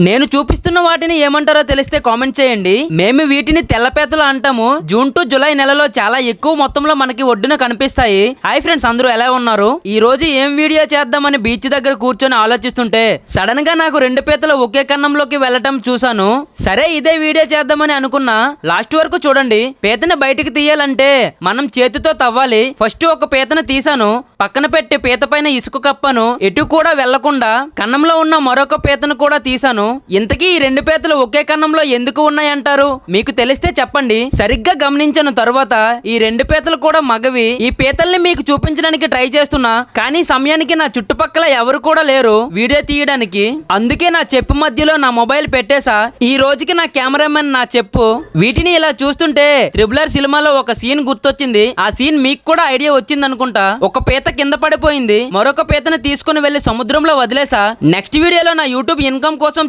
నేను చూపిస్తున్న వాటిని ఏమంటారో తెలిస్తే కామెంట్ చేయండి. మేము వీటిని తెల్లపేతలు అంటాము. జూన్ టు జూలై నెలలో చాలా ఎక్కువ మొత్తంలో మనకి ఒడ్డున కనిపిస్తాయి. హాయ్ ఫ్రెండ్స్, అందరూ ఎలా ఉన్నారు? ఈ రోజు ఏం వీడియో చేద్దామని బీచ్ దగ్గర కూర్చొని ఆలోచిస్తుంటే సడన్ గా నాకు రెండు పీతలు ఒకే కన్నంలోకి వెళ్ళటం చూసాను. సరే ఇదే వీడియో చేద్దామని అనుకున్నా. లాస్ట్ వరకు చూడండి. పీతని బయటికి తీయాలంటే మనం చేతితో తవ్వాలి. ఫస్ట్ ఒక పీతను తీసాను, పక్కన పెట్టి పీత పైన ఇసుక కప్పను ఎటు కూడా వెళ్లకుండా కన్నంలో ఉన్న మరొక పీతను కూడా తీసాను. ఇంతకీ ఈ రెండు పీతలు ఒకే కన్నంలో ఎందుకు ఉన్నాయంటారు? మీకు తెలిస్తే చెప్పండి. సరిగ్గా గమనించిన తరువాత ఈ రెండు పీతలు కూడా మగవి. ఈ పీతల్ని మీకు చూపించడానికి ట్రై చేస్తున్నా, కానీ సమయానికి నా చుట్టుపక్కల ఎవరు కూడా లేరు వీడియో తీయడానికి. అందుకే నా చెప్పు మధ్యలో నా మొబైల్ పెట్టేసా. ఈ రోజుకి నా కెమెరామెన్ నా చెప్పు. వీటిని ఇలా చూస్తుంటే త్రిబులర్ సినిమాలో ఒక సీన్ గుర్తొచ్చింది. ఆ సీన్ మీకు కూడా ఐడియా వచ్చింది అనుకుంటా. ఒక పీత కింద పడిపోయింది, మరొక పీతను తీసుకుని వెళ్లి సముద్రంలో వదిలేసా. నెక్స్ట్ వీడియోలో నా యూట్యూబ్ ఇన్కమ్ కోసం